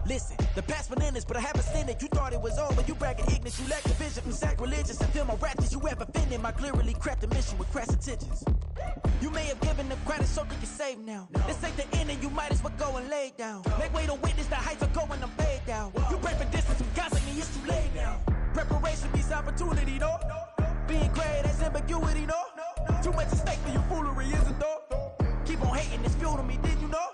Listen, the past bananas, but I haven't seen it. You thought it was over, you bragging ignorance. You lack the vision from sacrilegious. And feel my rap that you ever offended. My clearly crafted mission with crass intentions. You may have given the credit so you can save now. This ain't the end and you might as well go and lay down. Make way to witness the heights are going, I'm paid down. You pray for distance from guys like me, it's too late now. Preparation beats opportunity, no? Being great, that's ambiguity, no? Too much at stake for your foolery, isn't though? Keep on hating, it's fuel to me, did you know?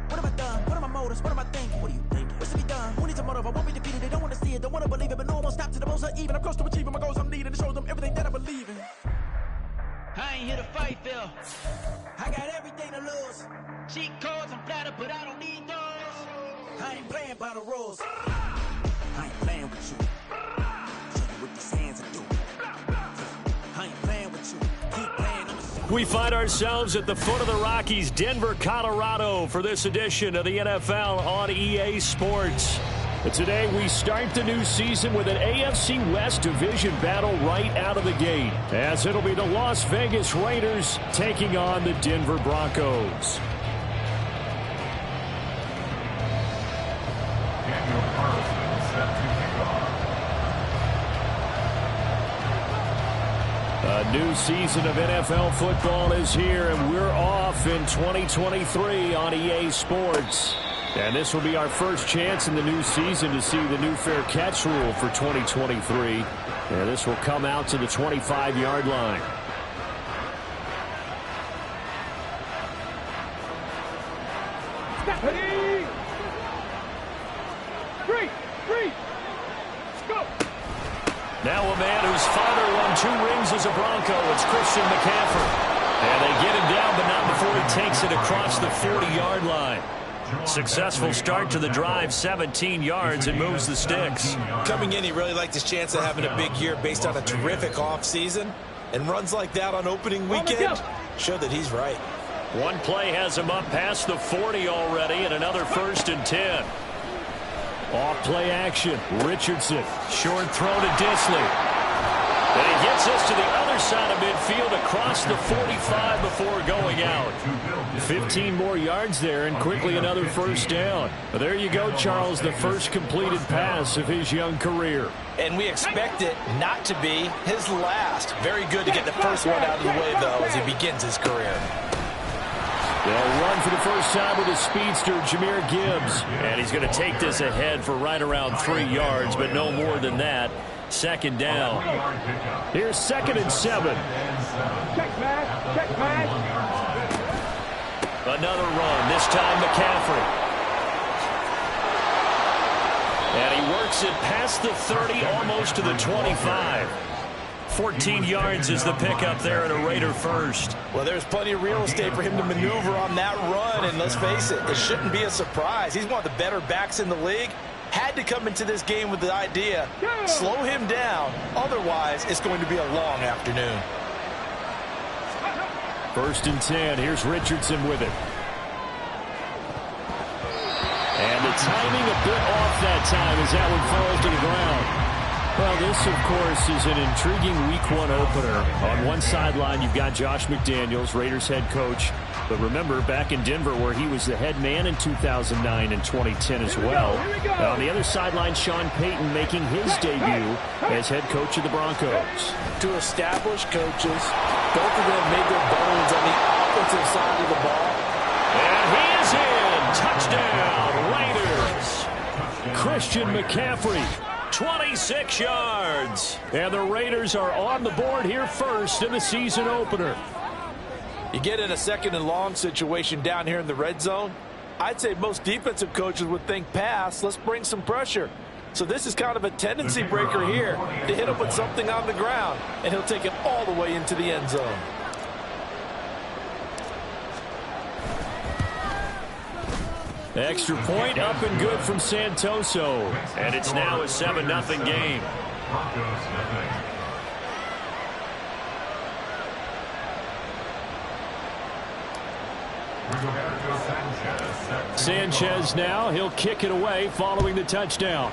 What have I done? What are my motives? What am I thinking? What are you thinking? What should be done? Who needs a motive? I won't be defeated. They don't want to see it, don't want to believe it, but no one won't stop to the most even. I'm close to achieving my goals I'm needing to show them everything that I believe in. I ain't here to fight, Phil. I got everything to lose. Cheat codes, I'm flattered, but I don't need those. I ain't playing by the rules. I ain't playing with you. Show you what these hands are doing. I ain't playing with you. Keep playing. We find ourselves at the foot of the Rockies, Denver, Colorado, for this edition of the NFL on EA Sports. But today we start the new season with an AFC West division battle right out of the gate, as it'll be the Las Vegas Raiders taking on the Denver Broncos. A new season of NFL football is here, and we're off in 2023 on EA Sports. And this will be our first chance in the new season to see the new fair catch rule for 2023. And this will come out to the 25-yard line. Now a man whose father won 2 rings as a Bronco. It's Christian McCaffrey. And they get him down, but not before he takes it across the 40-yard line. Successful start to the drive, 17 yards, and moves the sticks. Coming in, he really liked his chance of having a big year based on a terrific offseason. And runs like that on opening weekend show that he's right. One play has him up past the 40 already, and another 1st and 10. Off play action. Richardson. Short throw to Disley. And he gets us to the other side of midfield across the 45 before going out. 15 more yards there, and quickly another 1st down. But there you go, Charles, the first completed pass of his young career. And we expect it not to be his last. Very good to get the first one out of the way, though, as he begins his career. They'll run for the first time with his speedster, Jahmyr Gibbs. And he's going to take this ahead for right around 3 yards, but no more than that. 2nd down. Here's 2nd and 7. Check pass. Another run, this time McCaffrey. And he works it past the 30, almost to the 25. 14 yards is the pickup there and a Raider first. Well, there's plenty of real estate for him to maneuver on that run, and let's face it, it shouldn't be a surprise. He's one of the better backs in the league. Had to come into this game with the idea, slow him down, otherwise it's going to be a long afternoon. 1st and 10, here's Richardson with it. And the timing a bit off that time as that one falls to the ground. Well, this, of course, is an intriguing Week 1 opener. On one sideline, you've got Josh McDaniels, Raiders head coach. But remember, back in Denver, where he was the head man in 2009 and 2010 as well. On the other sideline, Sean Payton making his debut as head coach of the Broncos. 2 established coaches. Both of them made their bones on the offensive side of the ball. And he is in. Touchdown, Raiders. Christian McCaffrey. 26 yards. And the Raiders are on the board here first in the season opener. You get in a 2nd and long situation down here in the red zone. I'd say most defensive coaches would think pass. Let's bring some pressure. So this is kind of a tendency breaker here to hit him with something on the ground. And he'll take it all the way into the end zone. Extra point up and good from Santoso. And it's now a 7-0 game. Sanchez now, he'll kick it away following the touchdown.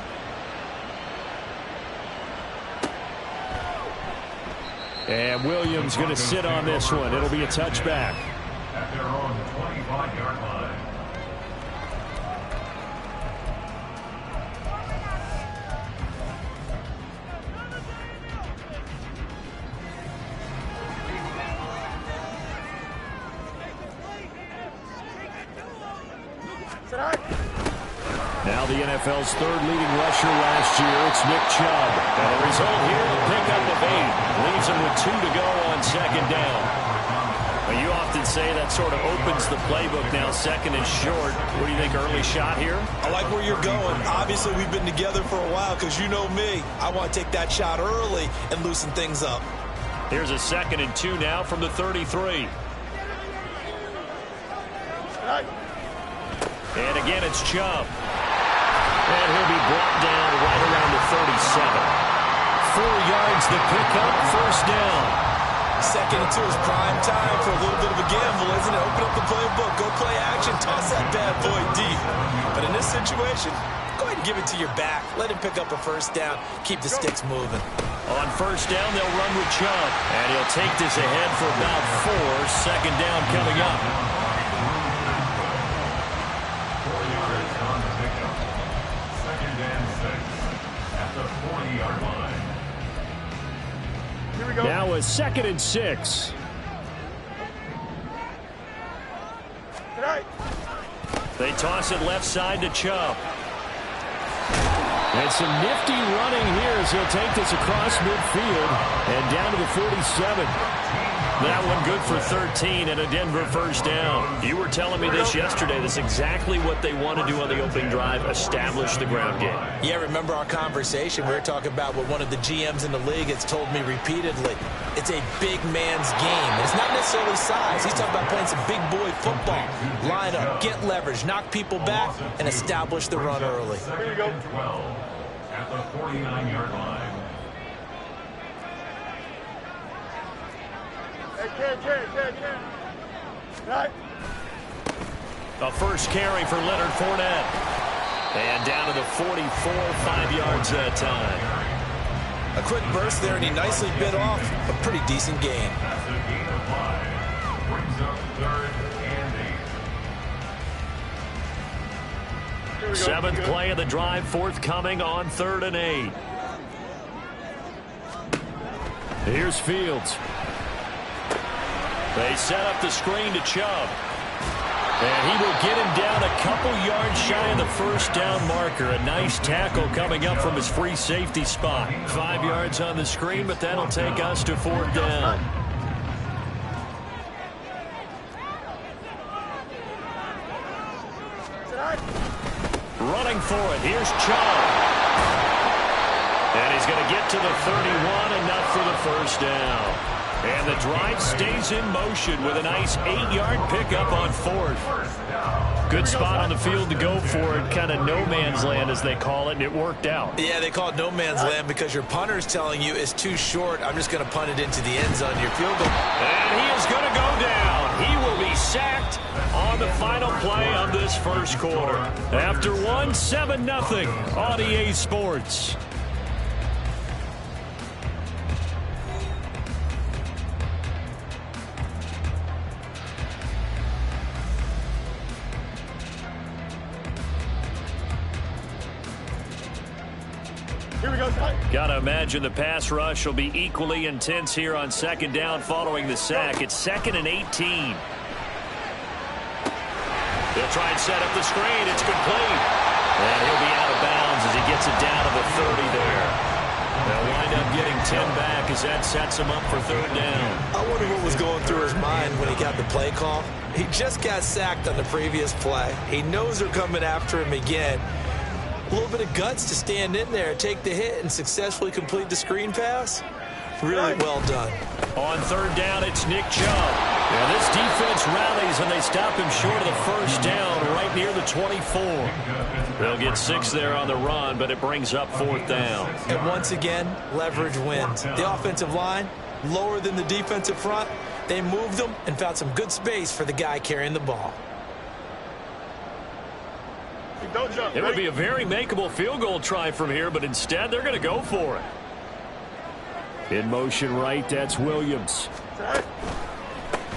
And Williams going to sit on this one. It'll be a touchback. At their own 25-yard line. Now the NFL's third leading rusher last year, it's Nick Chubb. And the result here, the pickup of 8. Leaves him with 2 to go on second down. Well, you often say that sort of opens the playbook now, second and short. What do you think, early shot here? I like where you're going. Obviously, we've been together for a while because you know me. I want to take that shot early and loosen things up. Here's a 2nd and 2 now from the 33. And again, it's Chubb. And he'll be brought down right around the 37. 4 yards the pickup, first down. 2nd and 2 is prime time for a little bit of a gamble, isn't it? Open up the playbook, go play action, toss that bad boy deep. But in this situation, go ahead and give it to your back. Let him pick up a first down. Keep the sticks moving. On first down, they'll run with Chubb. And he'll take this ahead for about 4. Second down coming up. Now a 2nd and 6. They toss it left side to Chubb. And some nifty running here as he'll take this across midfield and down to the 47. That one good for 13 and a Denver first down. You were telling me this yesterday. That's exactly what they want to do on the opening drive, establish the ground game. Yeah, remember our conversation? We were talking about what one of the GMs in the league has told me repeatedly. It's a big man's game. And it's not necessarily size. He's talking about playing some big boy football. Line up, get leverage, knock people back, and establish the run early. Here you go. 12 at the 49-yard line. Right. A first carry for Leonard Fournette. And down to the 44, 5 yards that time. A quick burst there, and he nicely bit off a pretty decent gain. Seventh play of the drive, forthcoming on 3rd and 8. Here's Fields. They set up the screen to Chubb. And he will get him down a couple yards shy of the first down marker. A nice tackle coming up from his free safety spot. 5 yards on the screen, but that'll take us to 4th down. Running for it. Here's Chubb. And he's going to get to the 31, enough for the first down. And the drive stays in motion with a nice 8-yard pickup on 4th. Good spot on the field to go for it. Kind of no man's land, as they call it, and it worked out. Yeah, they call it no man's land because your punter's telling you it's too short. I'm just going to punt it into the end zone. Your field goal. And he is going to go down. He will be sacked on the final play of this first quarter. After 7-0 on EA Sports. Here we go. Gotta imagine the pass rush will be equally intense here on second down following the sack. It's 2nd and 18. They'll try and set up the screen. It's complete. And he'll be out of bounds as he gets it down to the 30 there. They'll wind up getting 10 back as that sets him up for 3rd down. I wonder what was going through his mind when he got the play call. He just got sacked on the previous play. He knows they're coming after him again. A little bit of guts to stand in there, take the hit, and successfully complete the screen pass. Really well done. On 3rd down, it's Nick Chubb. Yeah, this defense rallies, and they stop him short of the first down right near the 24. They'll get 6 there on the run, but it brings up 4th down. And once again, leverage wins. The offensive line, lower than the defensive front. They moved them and found some good space for the guy carrying the ball. Don't jump. It would be a very makeable field goal try from here, but instead they're going to go for it. In motion right, that's Williams.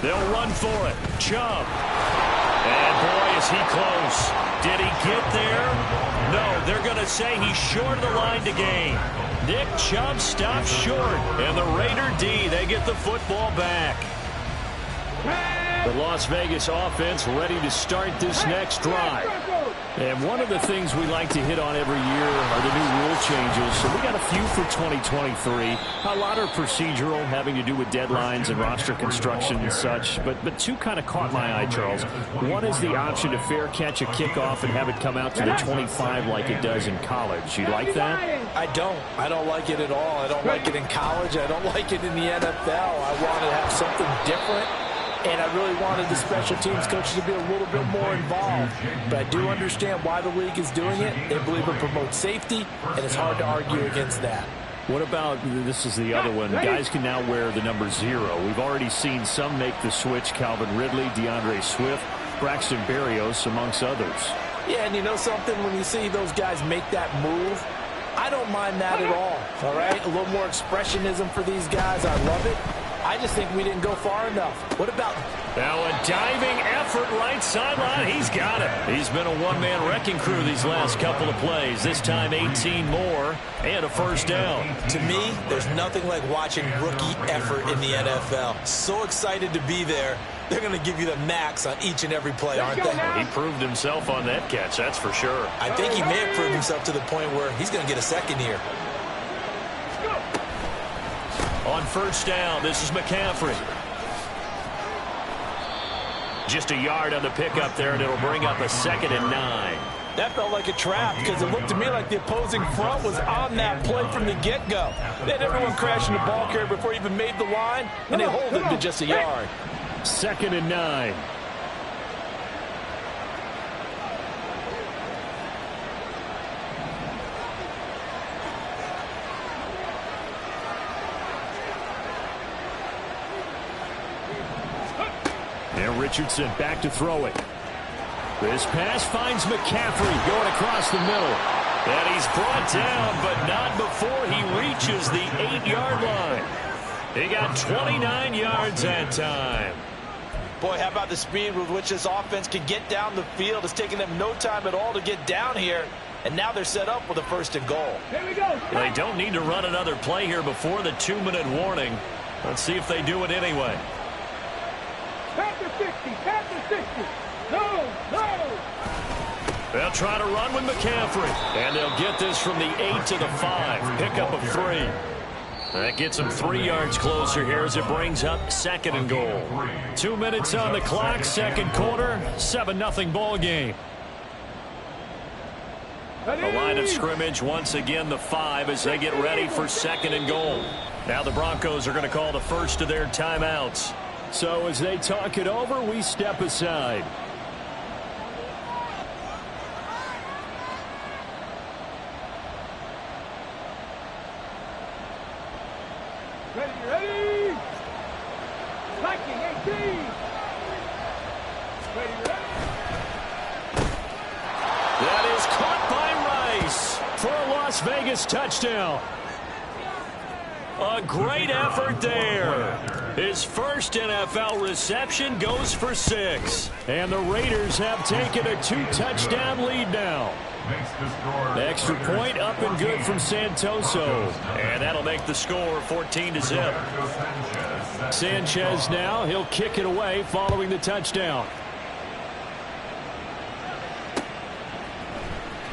They'll run for it. Chubb. And boy, is he close. Did he get there? No, they're going to say he's short of the line to gain. Nick Chubb stops short. And the Raider D, they get the football back. The Las Vegas offense ready to start this next drive. And one of the things we like to hit on every year are the new rule changes. So we got a few for 2023. A lot are procedural, having to do with deadlines and roster construction and such. But two kind of caught my eye, Charles. One is the option to fair catch a kickoff and have it come out to the 25 like it does in college. You like that? I don't. I don't like it at all. I don't like it in college. I don't like it in the NFL. I want to have something different. And I really wanted the special teams coaches to be a little bit more involved. But I do understand why the league is doing it. They believe it promotes safety, and it's hard to argue against that. What about, this is the other one, guys can now wear the number 0. We've already seen some make the switch, Calvin Ridley, DeAndre Swift, Braxton Berrios, amongst others. Yeah, and you know something? When you see those guys make that move, I don't mind that at all right? A little more expressionism for these guys. I love it. I just think we didn't go far enough. What about... Now a diving effort right sideline. He's got it. He's been a one-man wrecking crew these last couple of plays. This time 18 more and a first down. To me, there's nothing like watching rookie effort in the NFL. So excited to be there. They're going to give you the max on each and every play, aren't they? He proved himself on that catch, that's for sure. I think he may have proved himself to the point where he's going to get a second here. On first down, this is McCaffrey. Just a yard on the pickup there, and it'll bring up a 2nd and 9. That felt like a trap because it looked to me like the opposing front was on that play from the get-go. They had everyone crashing the ball carrier before he even made the line, and they hold him to just a yard. 2nd and 9. And Richardson back to throw it. This pass finds McCaffrey going across the middle. And he's brought down, but not before he reaches the 8-yard line. He got 29 yards that time. Boy, how about the speed with which this offense can get down the field? It's taking them no time at all to get down here. And now they're set up with a 1st and goal. Here we go. They don't need to run another play here before the 2-minute warning. Let's see if they do it anyway. Panther 50, Panther 60. No. They'll try to run with McCaffrey. And they'll get this from the 8 to the 5. Pickup of 3. That gets them 3 yards closer here as it brings up 2nd and goal. 2 minutes on the clock, 2nd quarter, 7-0 ball game. The line of scrimmage once again the 5 as they get ready for 2nd and goal. Now the Broncos are going to call the first of their timeouts. So as they talk it over, we step aside. Ready. Viking 18. Ready. That is caught by Rice for a Las Vegas touchdown. A great effort there. His first NFL reception goes for 6. And the Raiders have taken a 2-touchdown lead now. The extra point up and good from Santoso. And that'll make the score 14-0. Sanchez now, he'll kick it away following the touchdown.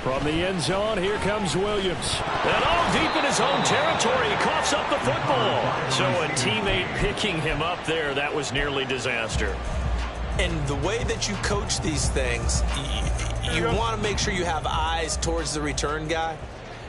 From the end zone, here comes Williams. And all deep in his own territory, he coughs up the football. So a teammate picking him up there, that was nearly disaster. And the way that you coach these things, you want to make sure you have eyes towards the return guy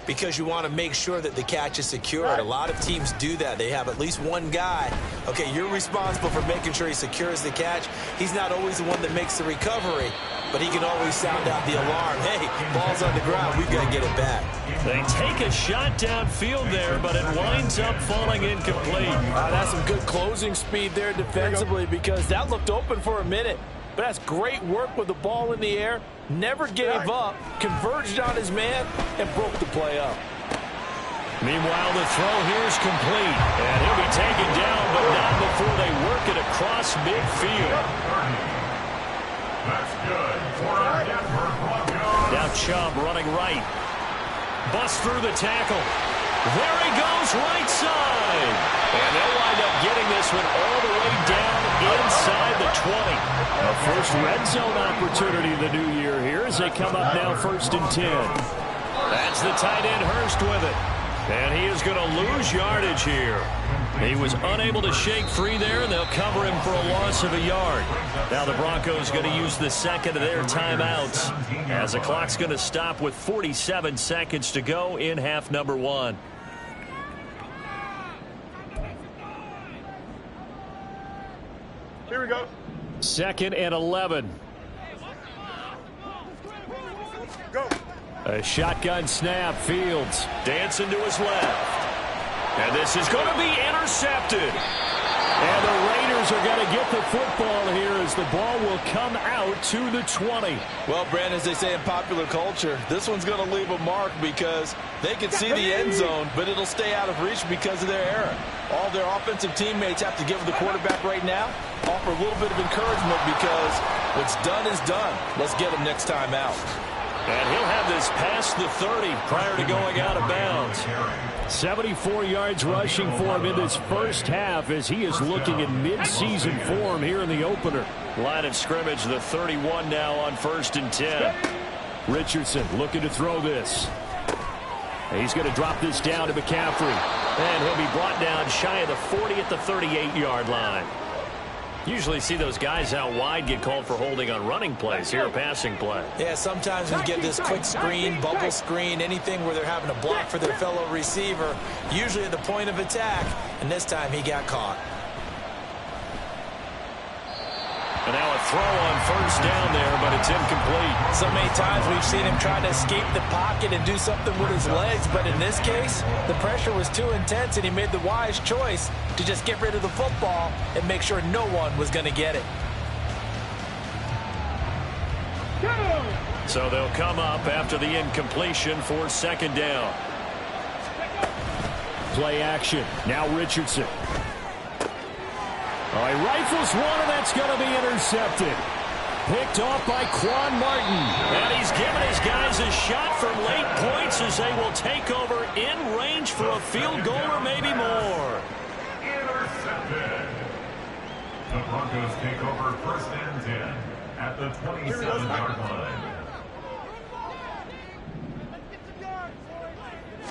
because you want to make sure that the catch is secured. A lot of teams do that. They have at least one guy. Okay, you're responsible for making sure he secures the catch. He's not always the one that makes the recovery, but he can always sound out the alarm. Hey, ball's on the ground. We've got to get it back. They take a shot downfield there, but it winds up falling incomplete. That's some good closing speed there defensively because that looked open for a minute. But that's great work with the ball in the air. Never gave up, converged on his man, and broke the play up. Meanwhile, the throw here is complete. And he'll be taken down, but not before they work it across midfield. That's good for our Denver Broncos. Now Chubb running right. Busts through the tackle. There he goes, right side. And they'll wind up getting this one all the way down inside the 20. A first red zone opportunity the new year here as they come up now 1st and 10. That's the tight end Hurst with it. And he is going to lose yardage here. He was unable to shake free there, and they'll cover him for a loss of a yard. Now the Broncos going to use the second of their timeouts as the clock's going to stop with 47 seconds to go in half number 1. Here we go. 2nd and 11. Go. A shotgun snap. Fields dancing to his left. And this is going to be intercepted. And the Raiders are going to get the football here as the ball will come out to the 20. Well, Brandon, as they say in popular culture, this one's going to leave a mark because they can see the end zone, but it'll stay out of reach because of their error. All their offensive teammates have to give the quarterback right now, offer a little bit of encouragement because what's done is done. Let's get him next time out. And he'll have this past the 30 prior to going out of bounds. 74 yards rushing for him in this first half as he is looking in mid-season form here in the opener. Line of scrimmage, the 31 now on 1st and 10. Richardson looking to throw this. He's going to drop this down to McCaffrey. And he'll be brought down shy of the 40 at the 38-yard line. Usually see those guys out wide get called for holding on running plays. Here, a passing play. Yeah, sometimes we get this quick screen, bubble screen, anything where they're having to block for their fellow receiver, usually at the point of attack, and this time he got caught. And now a throw on 1st down there, but it's incomplete. So many times we've seen him try to escape the pocket and do something with his legs, but in this case, the pressure was too intense, and he made the wise choice to just get rid of the football and make sure no one was going to get it. So they'll come up after the incompletion for 2nd down. Play action. Now Richardson. Oh, he rifles one, and that's going to be intercepted. Picked off by Quan Martin. And he's given his guys a shot from late points as they will take over in range for a field goal or maybe more. Intercepted. The Broncos take over 1st and 10 at the 27-yard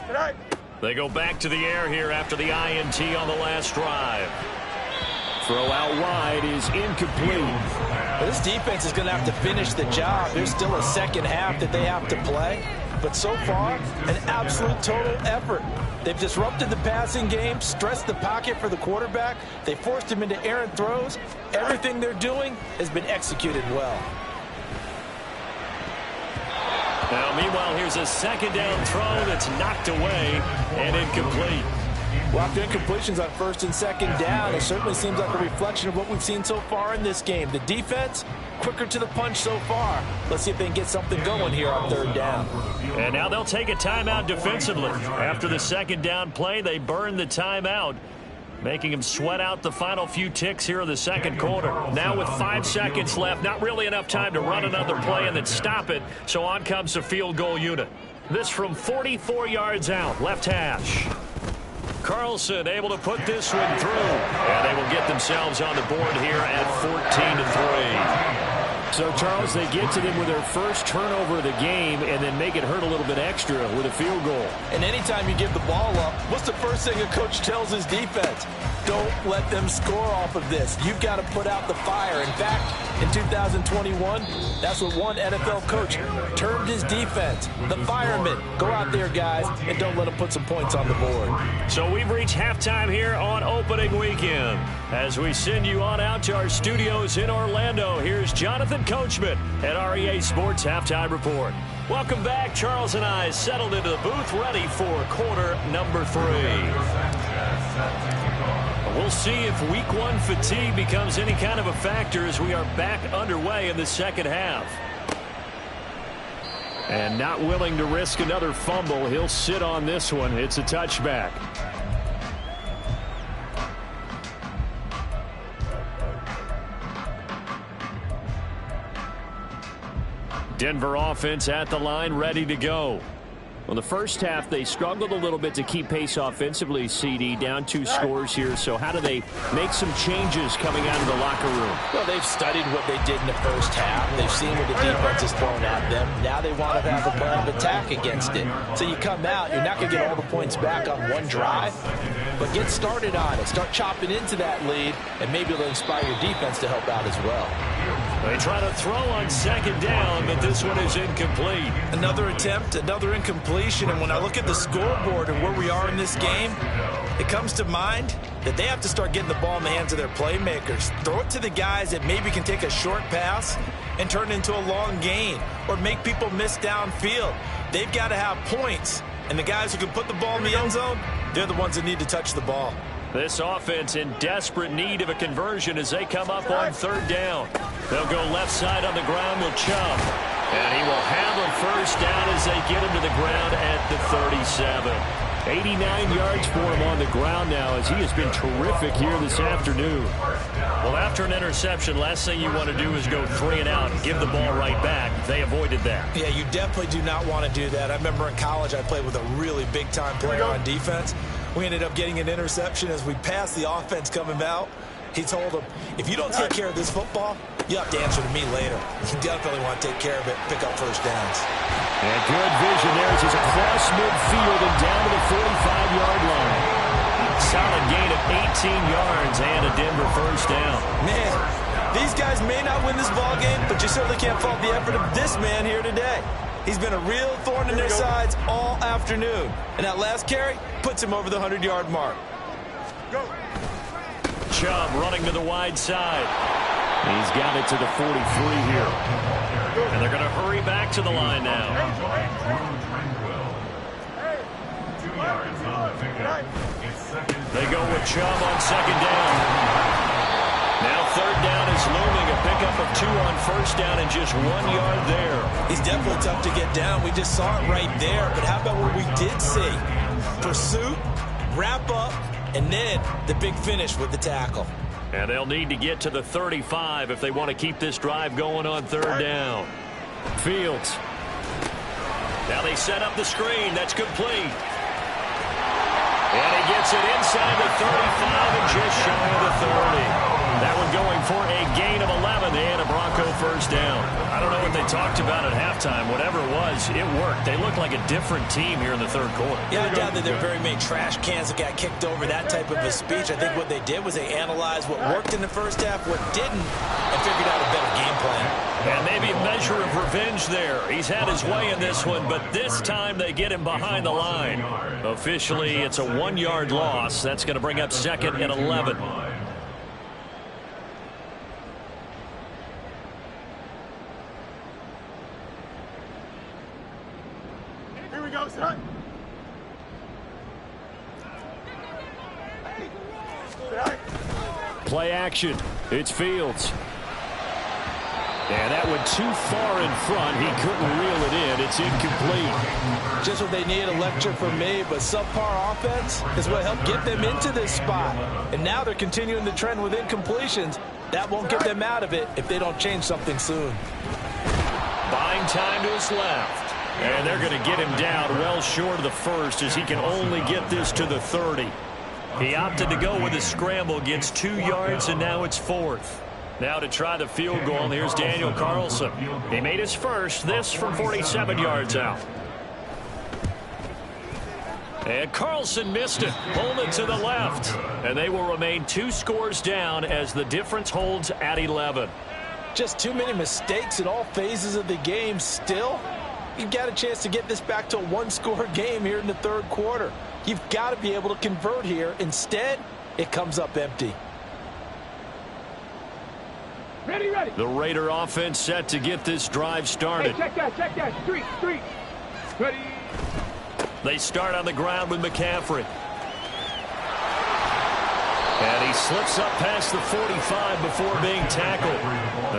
line. They go back to the air here after the INT on the last drive. Throw out wide is incomplete. Well, this defense is going to have to finish the job. There's still a second half that they have to play. But so far, an absolute total effort. They've disrupted the passing game, stressed the pocket for the quarterback. They forced him into errant throws. Everything they're doing has been executed well. Now, meanwhile, here's a 2nd down throw that's knocked away and incomplete. Well, after incompletions on 1st and 2nd down, it certainly seems like a reflection of what we've seen so far in this game. The defense, quicker to the punch so far. Let's see if they can get something going here on 3rd down. And now they'll take a timeout defensively. After the 2nd down play, they burn the timeout, making them sweat out the final few ticks here in the 2nd quarter. Now with 5 seconds left, not really enough time to run another play and then stop it, so on comes the field goal unit. This from 44 yards out, left hash. Carlson able to put this one through, and they will get themselves on the board here at 14-3. So, Charles, they get to them with their first turnover of the game and then make it hurt a little bit extra with a field goal. And anytime you give the ball up, what's the first thing a coach tells his defense? Don't let them score off of this. You've got to put out the fire. In fact, in 2021, that's what one NFL coach termed his defense. The firemen. Go out there, guys, and don't let them put some points on the board. So we've reached halftime here on opening weekend. As we send you on out to our studios in Orlando, here's Jonathan Coachman at REA Sports Halftime Report. Welcome back. Charles and I settled into the booth ready for quarter number 3. We'll see if week 1 fatigue becomes any kind of a factor as we are back underway in the 2nd half. And not willing to risk another fumble, he'll sit on this one. It's a touchback. Denver offense at the line, ready to go. Well, the first half, they struggled a little bit to keep pace offensively, CD, down 2 scores here. So how do they make some changes coming out of the locker room? Well, they've studied what they did in the first half. They've seen what the defense is throwing at them. Now they want to have a plan of attack against it. So you come out, you're not going to get all the points back on one drive, but get started on it. Start chopping into that lead, and maybe it'll inspire your defense to help out as well. They try to throw on second down, but this one is incomplete. Another attempt, another incompletion, and when I look at the scoreboard and where we are in this game, it comes to mind that they have to start getting the ball in the hands of their playmakers. Throw it to the guys that maybe can take a short pass and turn it into a long gain or make people miss downfield. They've got to have points, and the guys who can put the ball in the end zone, they're the ones that need to touch the ball. This offense in desperate need of a conversion as they come up on third down. They'll go left side on the ground with Chubb. And he will have a first down as they get him to the ground at the 37. 89 yards for him on the ground now as he has been terrific here this afternoon. Well, after an interception, last thing you want to do is go 3 and out and give the ball right back. They avoided that. Yeah, you definitely do not want to do that. I remember in college I played with a really big-time player on defense. We ended up getting an interception as we passed the offense coming out. He told him, if you don't take care of this football, you have to answer to me later. You definitely want to take care of it, pick up first downs. And good vision there as he's across midfield and down to the 45-yard line. Solid gain of 18 yards and a Denver first down. Man, these guys may not win this ball game, but you certainly can't fault the effort of this man here today. He's been a real thorn in their sides all afternoon. And that last carry puts him over the 100-yard mark. Go. Chubb running to the wide side. He's got it to the 43 here. And they're going to hurry back to the line now. 2 yards on the pickup. It's second. They go with Chubb on second down. Now third down is looming. A pickup of 2 on first down and just 1 yard there. He's definitely tough to get down. We just saw it right there. But how about what we did see? Pursuit, wrap up, and then the big finish with the tackle. And they'll need to get to the 35 if they want to keep this drive going on third down. Fields. Now they set up the screen. That's complete. And he gets it inside the 35 and just shy of the 30. That one going for a gain of 11 and a Bronco first down. I don't know what they talked about at halftime. Whatever it was, it worked. They looked like a different team here in the third quarter. Yeah, I doubt that there were very many trash cans that got kicked over, that type of a speech. I think what they did was they analyzed what worked in the first half, what didn't, and figured out a better game plan. And maybe a measure of revenge there. He's had his way in this one, but this time they get him behind the line. Officially, it's a 1 yard loss. That's going to bring up second and 11. Here we go, son. Play action. It's Fields. And that went too far in front. He couldn't reel it in. It's incomplete. Just what they need, a lecture from me, but subpar offense is what helped get them into this spot. And now they're continuing the trend with incompletions. That won't get them out of it if they don't change something soon. Buying time to his left. And they're going to get him down well short of the first as he can only get this to the 30. He opted to go with a scramble, gets 2 yards, and now it's fourth. Now to try the field goal, and here's Daniel Carlson. He made his first, this from 47 yards out. And Carlson missed it, pulled it to the left. And they will remain 2 scores down as the difference holds at 11. Just too many mistakes in all phases of the game. Still, you've got a chance to get this back to a 1-score game here in the third quarter. You've got to be able to convert here. Instead, it comes up empty. Ready. The Raider offense set to get this drive started. Hey, check that. Street. Ready. They start on the ground with McCaffrey. And he slips up past the 45 before being tackled.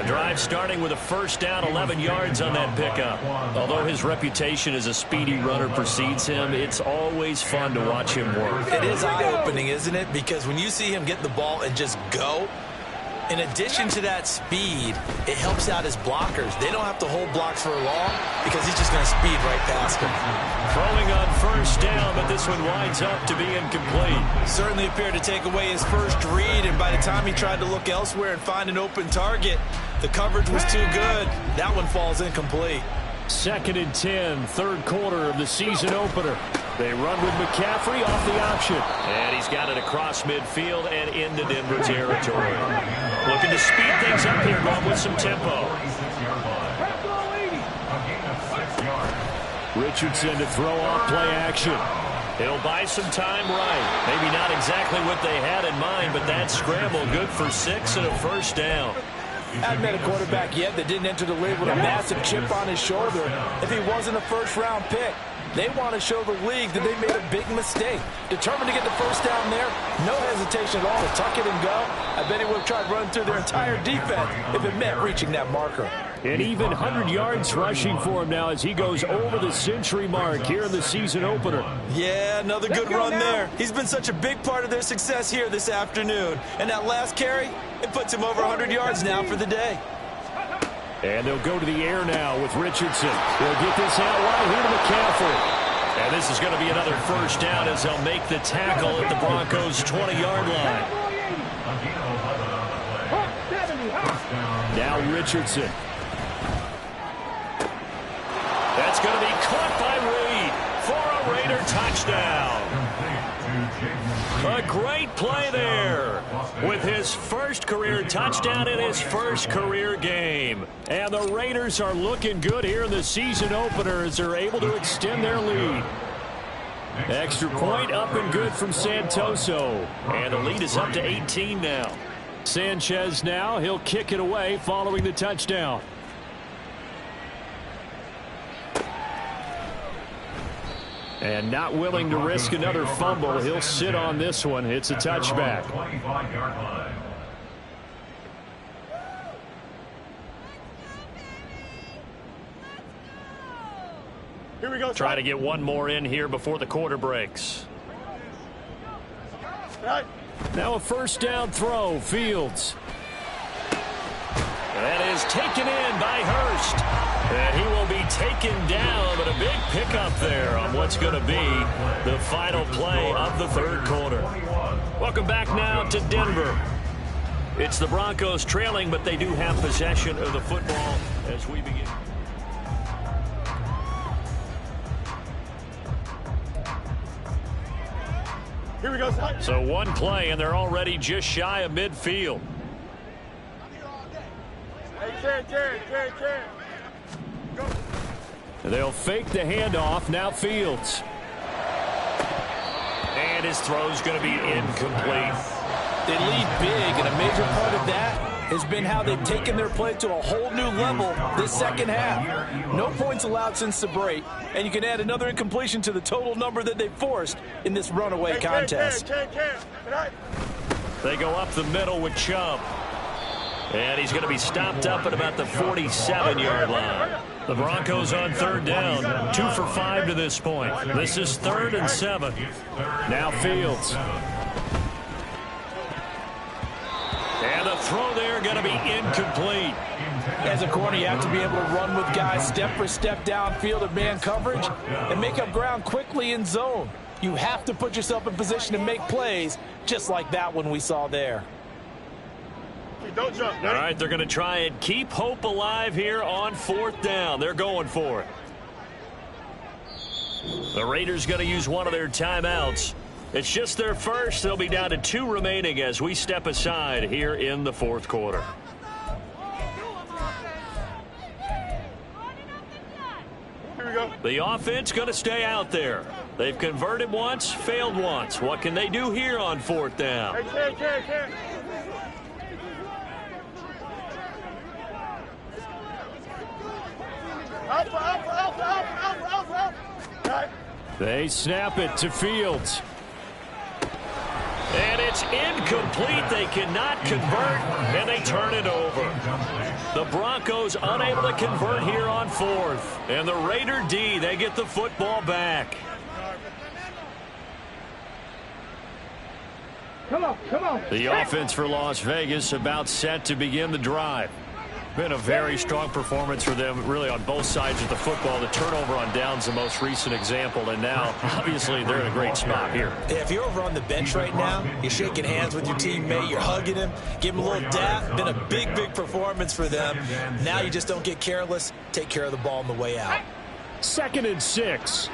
The drive starting with a first down, 11 yards on that pickup. Although his reputation as a speedy runner precedes him, it's always fun to watch him work. It is eye-opening, isn't it? Because when you see him get the ball and just go, In addition to that speed, it helps out his blockers. They don't have to hold blocks for long because he's just going to speed right past them. Throwing on first down, but this one winds up to be incomplete. Certainly appeared to take away his first read, and by the time he tried to look elsewhere and find an open target, the coverage was too good. That one falls incomplete. 2nd and 10, third quarter of the season opener. They run with McCaffrey off the option. And he's got it across midfield and into Denver territory. Looking to speed things up here, going with some tempo. Richardson to throw off play action. He'll buy some time right. Maybe not exactly what they had in mind, but that scramble good for 6 and a first down. Haven't met a quarterback yet that didn't enter the league with a massive chip on his shoulder if he wasn't a first-round pick. They want to show the league that they made a big mistake. Determined to get the first down there, no hesitation at all to tuck it and go. I bet he would have tried running through their entire defense if it meant reaching that marker. And even 100 yards rushing for him now as he goes over the century mark here in the season opener. Yeah, another good run there. He's been such a big part of their success here this afternoon. And that last carry, it puts him over 100 yards now for the day. And they'll go to the air now with Richardson. They'll get this out wide here to McCaffrey. And this is going to be another first down as they'll make the tackle at the Broncos' 20-yard line. Now Richardson. That's going to be caught by Reed for a Raider touchdown. A great play there with his first career touchdown in his first career game. And the Raiders are looking good here in the season opener as they're able to extend their lead. Extra point up and good from Santoso. And the lead is up to 18 now. Sanchez now, he'll kick it away following the touchdown. And not willing to risk another fumble. He'll sit on this one. It's a touchback. Here we go. Try to get one more in here before the quarter breaks. Right. Now a first down throw. Fields. That is taken in by Hurst. And he will be taken down, but a big pickup there on what's going to be the final play of the third quarter. Welcome back now to Denver. It's the Broncos trailing, but they do have possession of the football as we begin. Here we go. So one play, and they're already just shy of midfield. Hey, Jared. Go. They'll fake the handoff. Now Fields. And his throw's going to be incomplete. They lead big, and a major part of that has been how they've taken their play to a whole new level this second half. No points allowed since the break, and you can add another incompletion to the total number that they forced in this runaway contest. They go up the middle with Chubb. And he's going to be stopped up at about the 47-yard line. The Broncos on third down. 2 for 5 to this point. This is 3rd and 7. Now Fields. And the throw there going to be incomplete. As a corner, you have to be able to run with guys step for step downfield of man coverage and make up ground quickly in zone. You have to put yourself in position to make plays just like that one we saw there. Don't jump. All right, they're going to try and keep hope alive here on 4th down. They're going for it. The Raiders going to use one of their timeouts. It's just their first. They'll be down to 2 remaining as we step aside here in the 4th quarter. Here we go. The offense going to stay out there. They've converted once, failed once. What can they do here on 4th down? Hey, Up. They snap it to Fields. And it's incomplete. They cannot convert, and they turn it over. The Broncos unable to convert here on 4th. And the Raider D, they get the football back. Come on. The offense for Las Vegas about set to begin the drive. Been a very strong performance for them, really, on both sides of the football. The turnover on downs, the most recent example, and now, obviously, they're in a great spot here. Yeah, if you're over on the bench right now, you're shaking hands with your teammate, you're hugging him, give him a little dap. Been a big, big performance for them. Now you just don't get careless. Take care of the ball on the way out. 2nd and 6.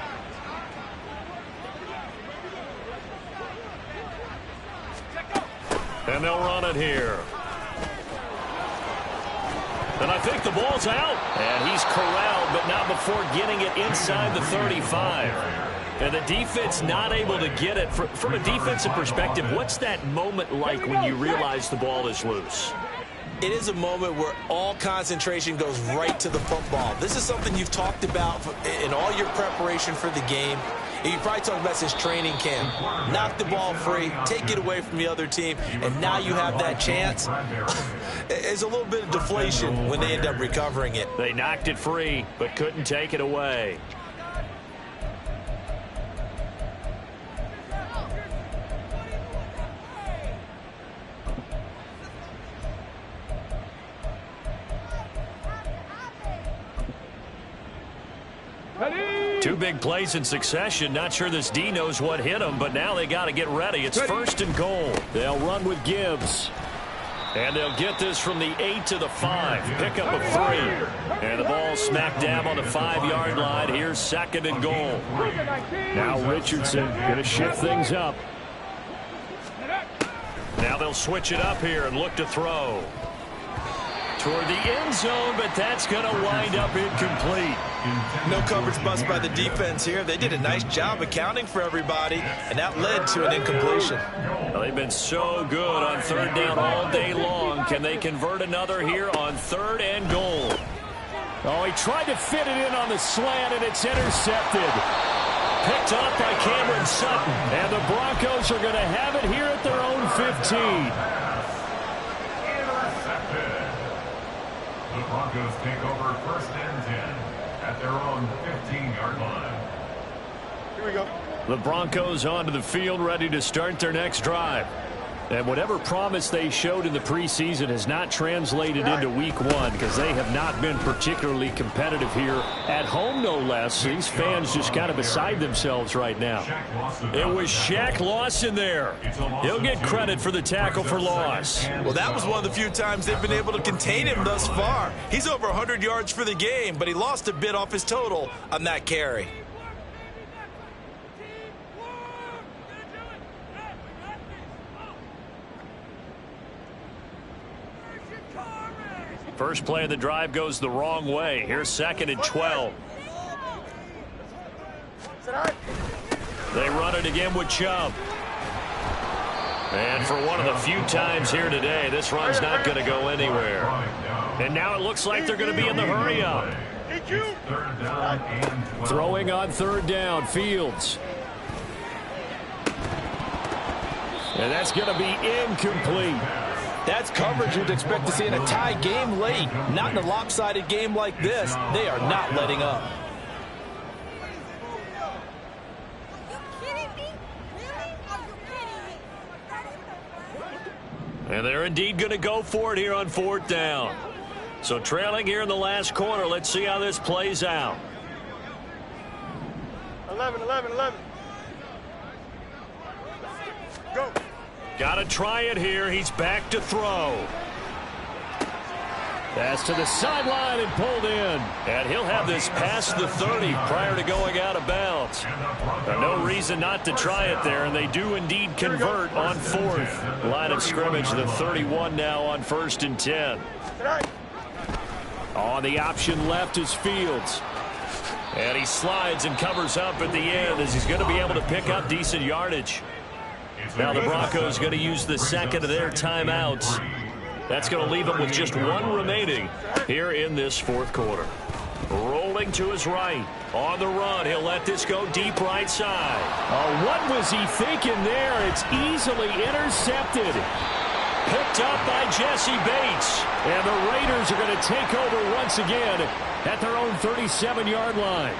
And they'll run it here. And I think the ball's out. And he's corralled, but not before getting it inside the 35. And the defense not able to get it. From a defensive perspective, what's that moment like when you realize the ball is loose? It is a moment where all concentration goes right to the football. This is something you've talked about in all your preparation for the game. And you probably talked about this training camp. Knock the ball free, take it away from the other team, and now you have that chance. It's a little bit of deflation when they end up recovering it. They knocked it free, but couldn't take it away. Two big plays in succession. Not sure this D knows what hit him, but now they got to get ready. It's 1st and goal. They'll run with Gibbs. And they'll get this from the 8 to the 5. Pick up a 3. And the ball smack dab on the 5-yard line. Here's 2nd and goal. Now Richardson going to shift things up. Now they'll switch it up here and look to throw. Toward the end zone, but that's going to wind up incomplete. No coverage bust by the defense here. They did a nice job accounting for everybody, and that led to an incompletion. Well, they've been so good on 3rd down all day long. Can they convert another here on 3rd and goal? Oh, he tried to fit it in on the slant, and it's intercepted. Picked up by Cameron Sutton, and the Broncos are going to have it here at their own 15. The Broncos take over 1st and 10 at their own 15-yard line. Here we go. The Broncos onto the field, ready to start their next drive. And whatever promise they showed in the preseason has not translated into week 1 because they have not been particularly competitive here at home, no less. These fans just kind of beside themselves right now. It was Shaq Lawson there. He'll get credit for the tackle for loss. Well, that was one of the few times they've been able to contain him thus far. He's over 100 yards for the game, but he lost a bit off his total on that carry. First play of the drive goes the wrong way. Here's 2nd and 12. They run it again with Chubb. And for one of the few times here today, this run's not going to go anywhere. And now it looks like they're going to be in the hurry up. Throwing on 3rd down, Fields. And that's going to be incomplete. That's coverage you'd expect to see in a tie game late. Not in a lopsided game like this. They are not letting up. And they're indeed going to go for it here on 4th down. So trailing here in the last quarter. Let's see how this plays out. 11. Go. Got to try it here. He's back to throw. Pass to the sideline and pulled in. And he'll have this past the 30 prior to going out of bounds. No reason not to try it there, and they do indeed convert on 4th. Line of scrimmage, the 31 now on 1st and 10. On the option left is Fields. And he slides and covers up at the end as he's going to be able to pick up decent yardage. Now the Broncos going to use the 2nd of their timeouts. That's going to leave them with just 1 remaining here in this 4th quarter. Rolling to his right. On the run, he'll let this go deep right side. Oh, what was he thinking there? It's easily intercepted. Picked up by Jesse Bates. And the Raiders are going to take over once again at their own 37-yard line.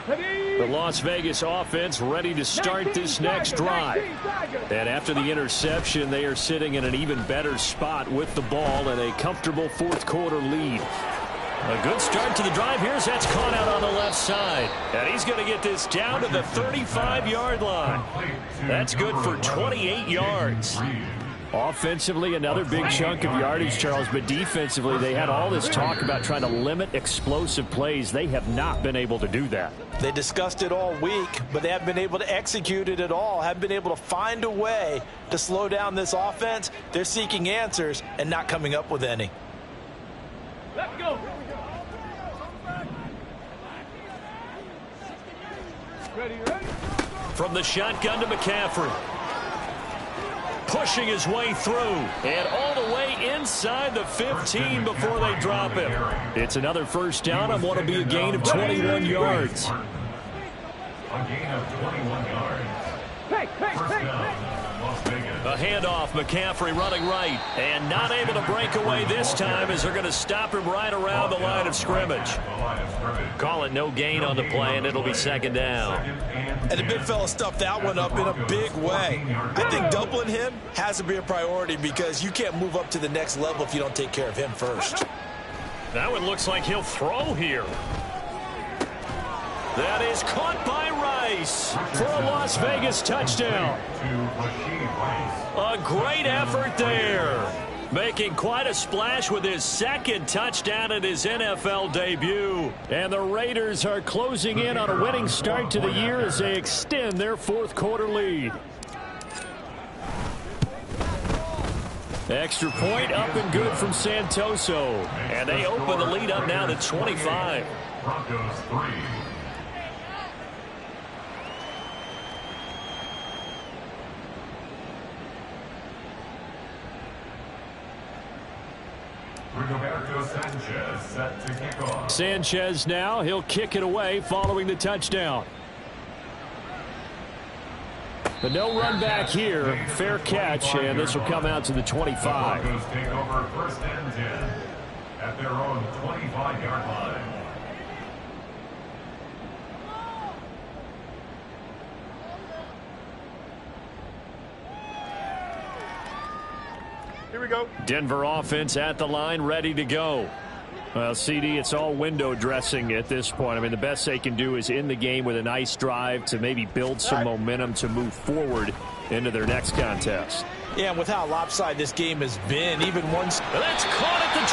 The Las Vegas offense ready to start this next drive. And after the interception, they are sitting in an even better spot with the ball and a comfortable fourth quarter lead. A good start to the drive. Here's that's caught out on the left side. And he's going to get this down to the 35-yard line. That's good for 28 yards. Offensively, another big chunk of yardage, Charles, but defensively, they had all this talk about trying to limit explosive plays. They have not been able to do that. They discussed it all week, but they haven't been able to execute it at all, haven't been able to find a way to slow down this offense. They're seeking answers and not coming up with any. Let's go. Ready? From the shotgun to McCaffrey. Pushing his way through and all the way inside the 15 before they drop him. It's another first down on what will be a gain of 21 yards. A gain of 21 yards. First down, Las Vegas. A handoff, McCaffrey running right and not able to break away this time as they're going to stop him right around the line of scrimmage. Call it no gain on the play, and it'll be second down. And the big fella stuffed that one up in a big way. I think doubling him has to be a priority because you can't move up to the next level if you don't take care of him first. That one looks like he'll throw here. That is caught by Rice for a Las Vegas touchdown. A great effort there. Making quite a splash with his second touchdown in his NFL debut. And the Raiders are closing in on a winning start to the year as they extend their fourth quarter lead. Extra point up and good from Santoso. And they open the lead up now to 25. Broncos 3. Sanchez set to kick off. Sanchez now, he'll kick it away following the touchdown. But no run back here. Fair catch, and this will come out to the 25. The Broncos take over first and 10 at their own 25-yard line. Here we go. Denver offense at the line, ready to go. Well, CD, it's all window dressing at this point. I mean, the best they can do is in the game with a nice drive to maybe build some momentum to move forward into their next contest. Yeah, and with how lopsided this game has been, even once. That's caught at the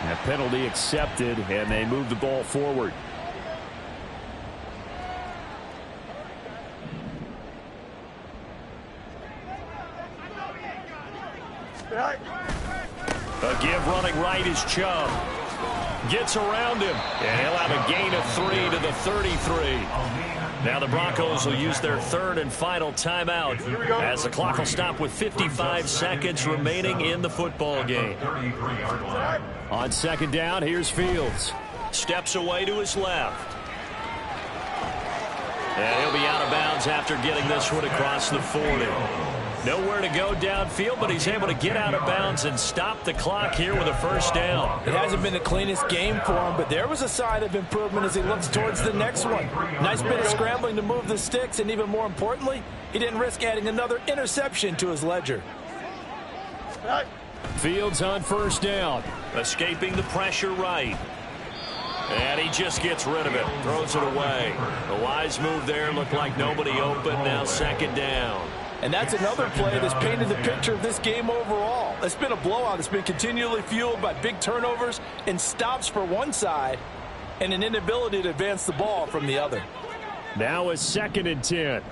25. A penalty accepted, and they move the ball forward. A give running right is Chubb. Gets around him, and he'll have a gain of 3 to the 33. Now the Broncos will use their third and final timeout as the clock will stop with 55 seconds remaining in the football game. On second down, here's Fields. Steps away to his left. And he'll be out of bounds after getting this one across the 40. Nowhere to go downfield, but he's able to get out of bounds and stop the clock here with a first down. It hasn't been the cleanest game for him, but there was a sign of improvement as he looks towards the next one. Nice bit of scrambling to move the sticks, and even more importantly, he didn't risk adding another interception to his ledger. Fields on first down. Escaping the pressure right. And he just gets rid of it. Throws it away. A wise move there. Looked like nobody open. Now second down. And that's another play that's painted the picture of this game overall. It's been a blowout. It's been continually fueled by big turnovers and stops for one side and an inability to advance the ball from the other. Now a second and 10.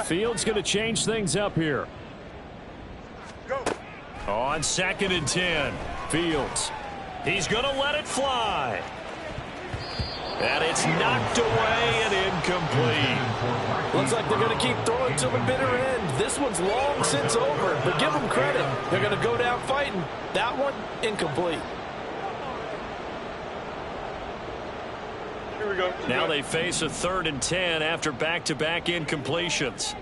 Fields going to change things up here. Go. On second and 10. Fields. He's going to let it fly. And it's knocked away and incomplete. Looks like they're going to keep throwing to the bitter end. This one's long since over, but give them credit. They're going to go down fighting. That one, incomplete. Here Here we go. Now they face a 3rd and 10 after back-to-back incompletions.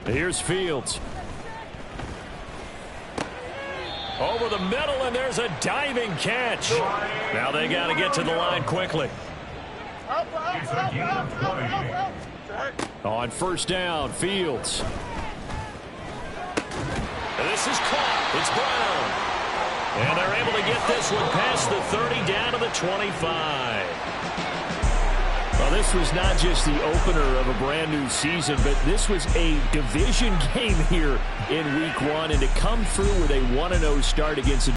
Here's Fields. Over the middle, and there's a diving catch. Now they got to get to the line quickly. It's a gain of 20. On 1st down, Fields. And this is caught. It's Brown. And they're able to get this one past the 30 down to the 25. Well, this was not just the opener of a brand new season, but this was a division game here in Week 1. And to come through with a 1-0 start against a